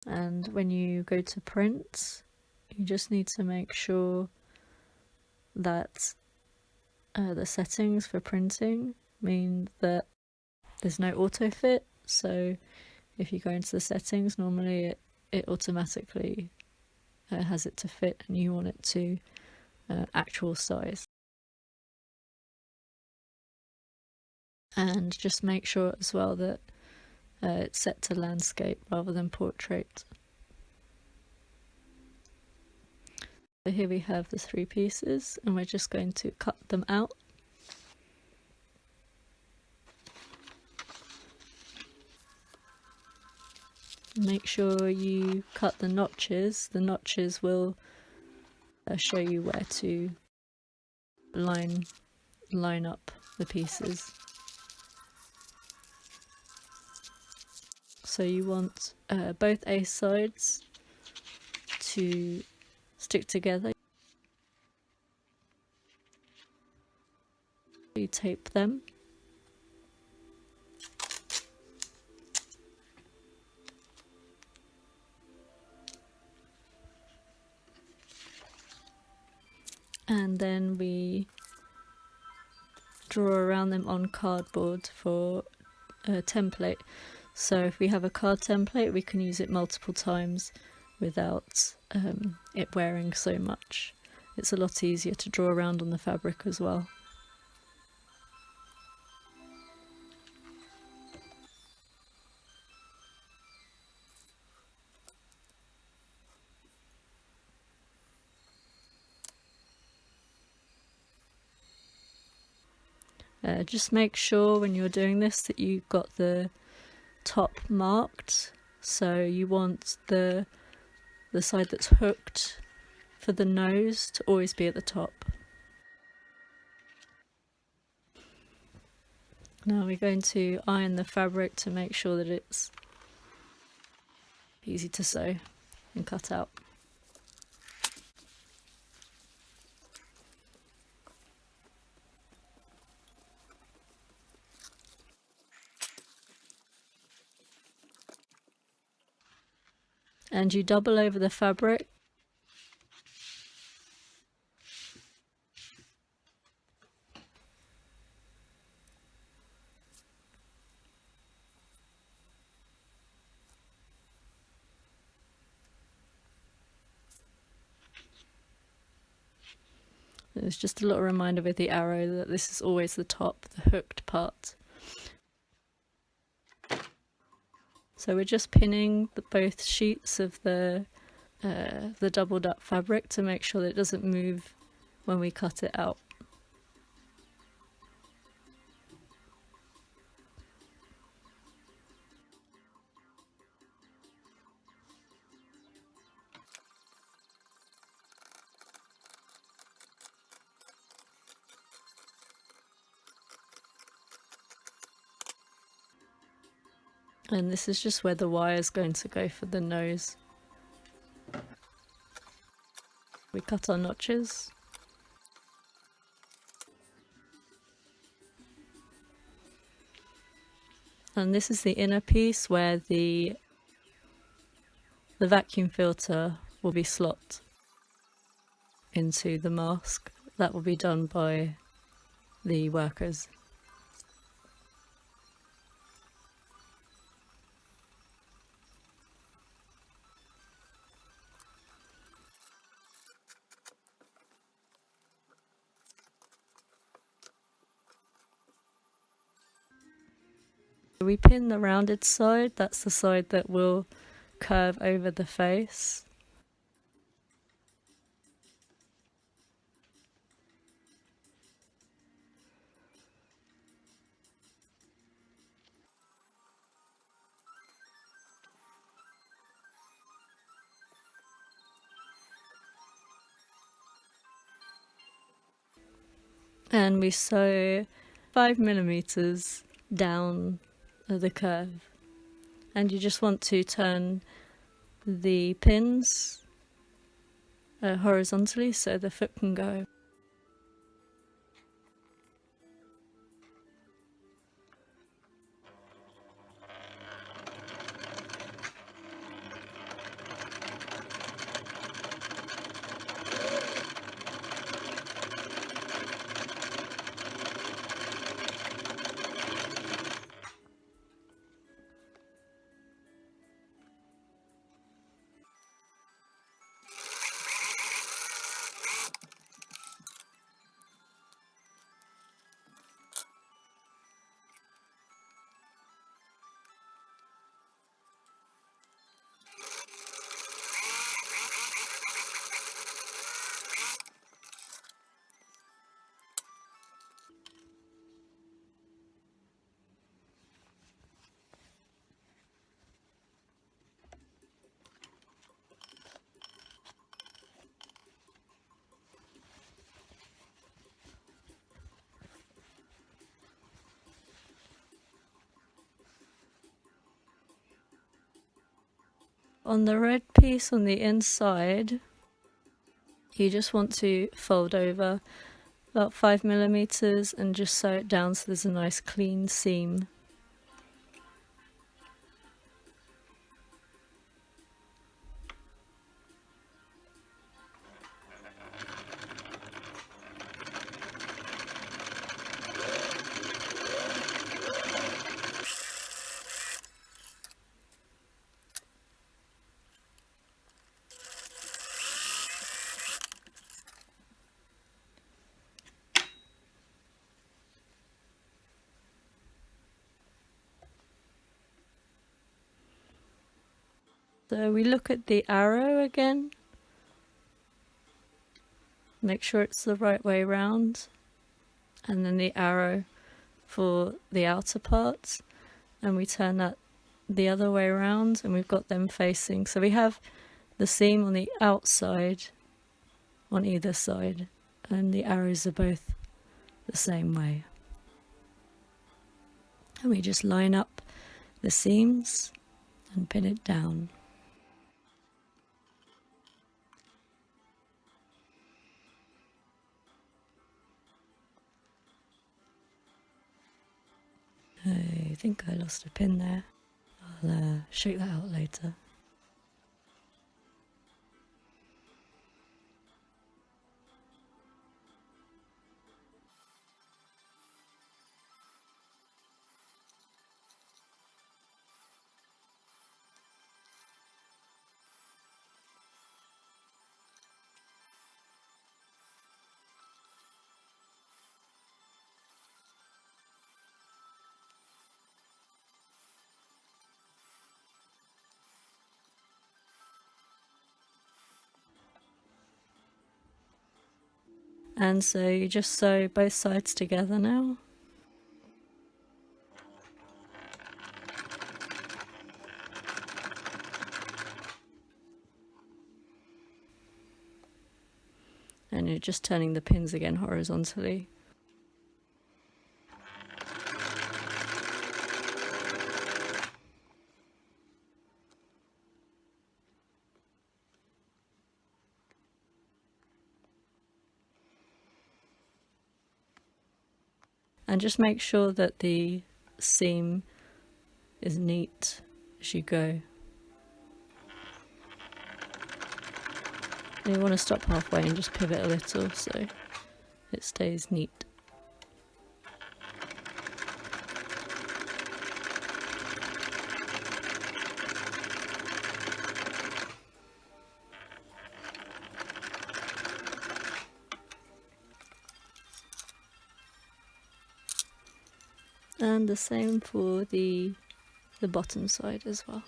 And when you go to print, you just need to make sure that the settings for printing mean that there's no auto fit. So if you go into the settings, normally it automatically has it to fit, and you want it to actual size. And just make sure as well that it's set to landscape rather than portrait. So here we have the 3 pieces, and we're just going to cut them out. Make sure you cut the notches. The notches will show you where to line up the pieces. So you want both A sides to stick together. You tape them. And then we draw around them on cardboard for a template. So if we have a card template, we can use it multiple times without it wearing so much. It's a lot easier to draw around on the fabric as well. Just make sure when you're doing this that you've got the top marked. So you want the side that's hooked for the nose to always be at the top. Now we're going to iron the fabric to make sure that it's easy to sew and cut out. And you double over the fabric. It's just a little reminder with the arrow that this is always the top, the hooked part. So we're just pinning both sheets of the doubled up fabric to make sure that it doesn't move when we cut it out. And this is just where the wire is going to go for the nose. We cut our notches. And this is the inner piece where the vacuum filter will be slot into the mask. That will be done by the workers. We pin the rounded side, that's the side that will curve over the face. And we sew 5mm down the curve. And you just want to turn the pins horizontally so the foot can go. on the red piece on the inside, you just want to fold over about 5mm and just sew it down so there's a nice clean seam. So we look at the arrow again, make sure it's the right way round, and then the arrow for the outer parts, and we turn that the other way around and we've got them facing. So we have the seam on the outside on either side and the arrows are both the same way. And we just line up the seams and pin it down. I think I lost a pin there. I'll shake that out later. And so you just sew both sides together now. And you're just turning the pins again horizontally. And just make sure that the seam is neat as you go. And you want to stop halfway and just pivot a little so it stays neat. And the same for the bottom side as well.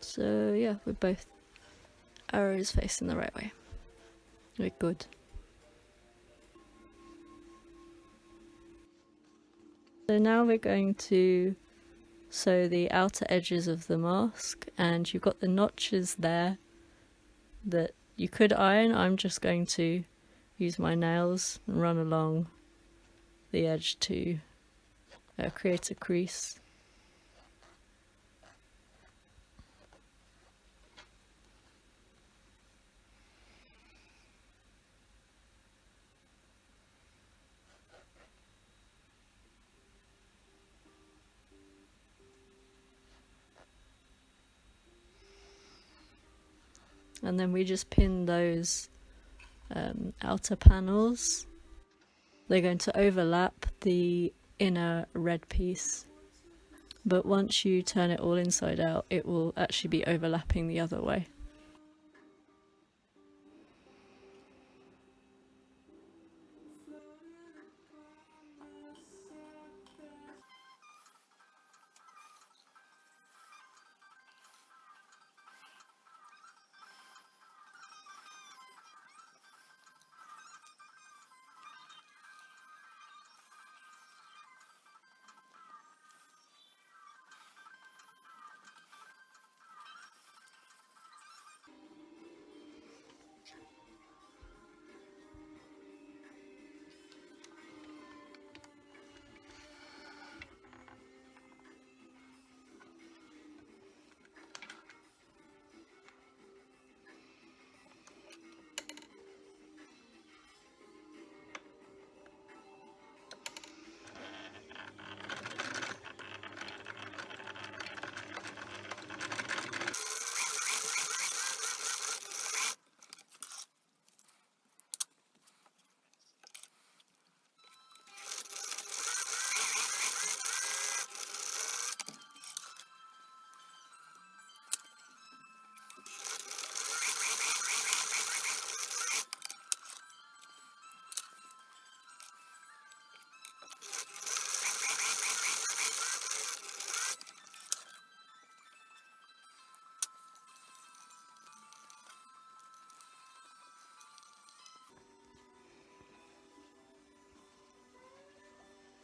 So yeah, with both arrows facing the right way. We're good. So now we're going to sew the outer edges of the mask, and you've got the notches there that you could iron. I'm just going to use my nails and run along the edge to create a crease. And then we just pin those outer panels. They're going to overlap the inner red piece, but once you turn it all inside out, it will actually be overlapping the other way.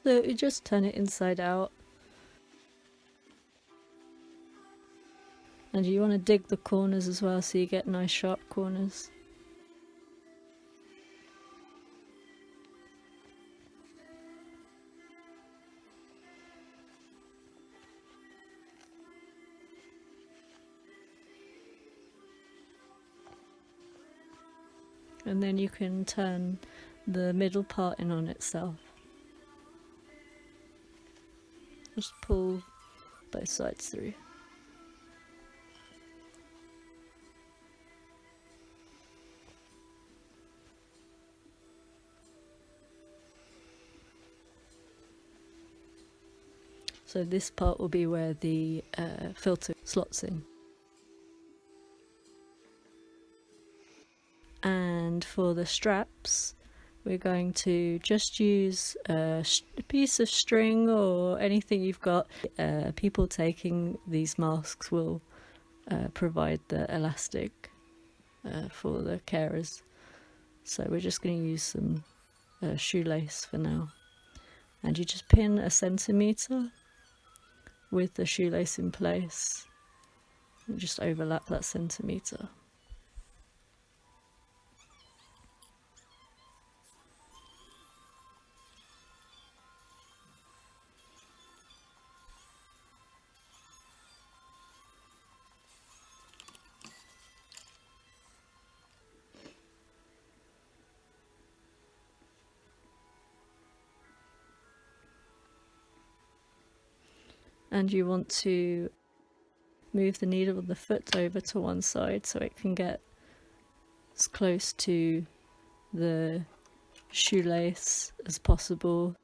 So you just turn it inside out. And you want to dig the corners as well so you get nice sharp corners. And then you can turn the middle part in on itself. Just pull both sides through. So this part will be where the filter slots in. And for the straps, we're going to just use a piece of string or anything you've got. People taking these masks will provide the elastic for the carers. So we're just going to use some shoelace for now. And you just pin 1 centimetre with the shoelace in place and just overlap that centimetre. And you want to move the needle of the foot over to one side so it can get as close to the shoelace as possible.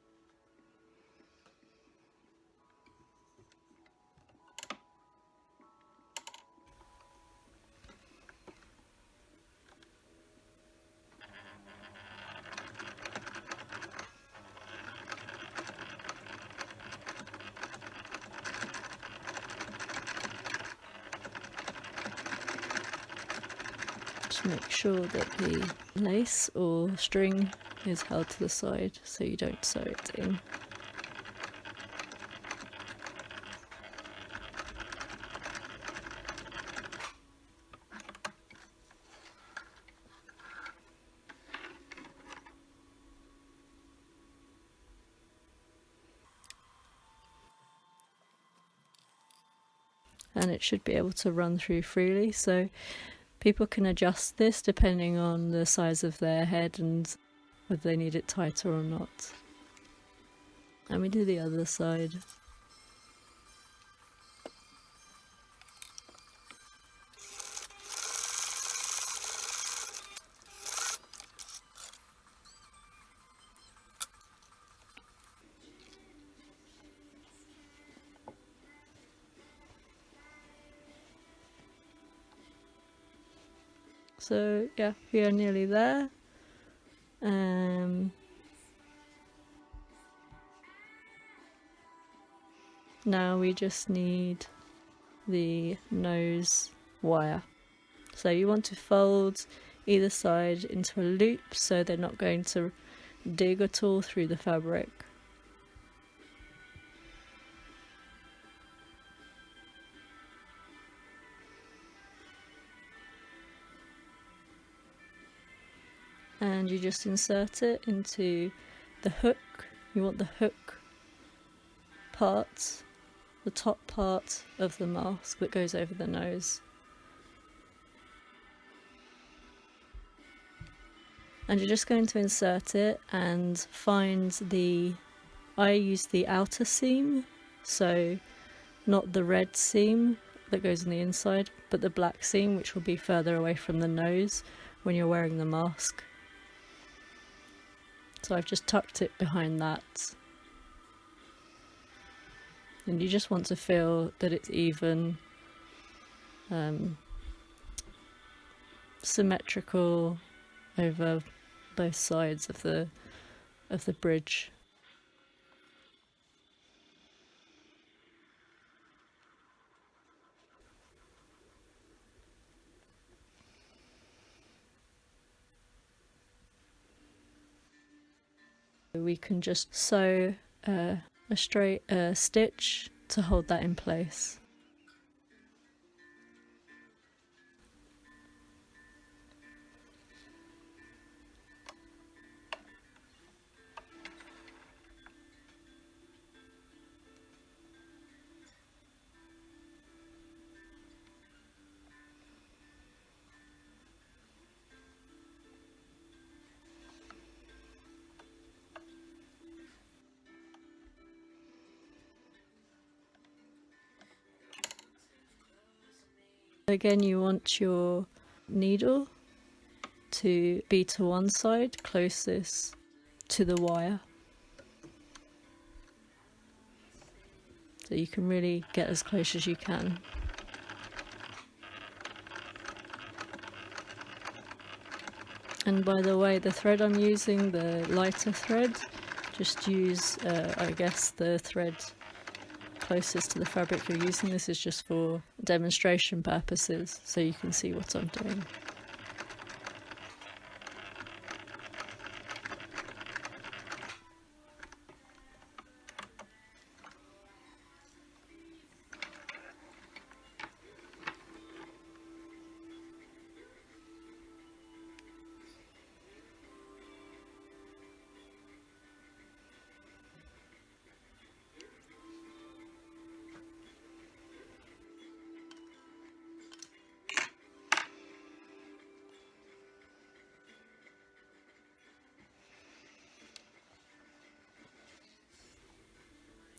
Just make sure that the lace or string is held to the side so you don't sew it in. And it should be able to run through freely, so people can adjust this depending on the size of their head and whether they need it tighter or not. And we do the other side. So yeah, we are nearly there. Now we just need the nose wire. So you want to fold either side into a loop so they're not going to dig at all through the fabric. And you just insert it into the hook. You want the hook part, the top part of the mask that goes over the nose. And you're just going to insert it and find I use the outer seam, so not the red seam that goes on the inside, but the black seam, which will be further away from the nose when you're wearing the mask. So I've just tucked it behind that. And you just want to feel that it's even, symmetrical over both sides of the bridge. We can just sew a straight stitch to hold that in place. Again, you want your needle to be to one side, closest to the wire. So you can really get as close as you can. And by the way, the thread I'm using, the lighter thread, just use, I guess, the thread closest to the fabric you're using. This is just for demonstration purposes, so you can see what I'm doing.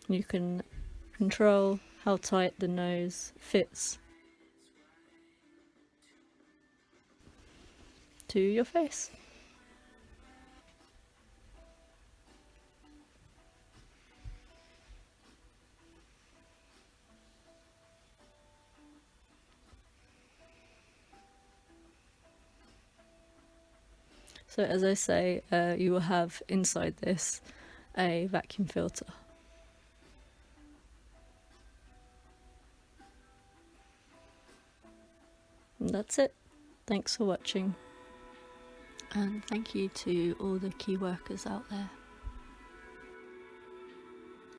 You can control how tight the nose fits to your face. So as I say, you will have inside this a vacuum filter. And that's it. Thanks for watching. And thank you to all the key workers out there.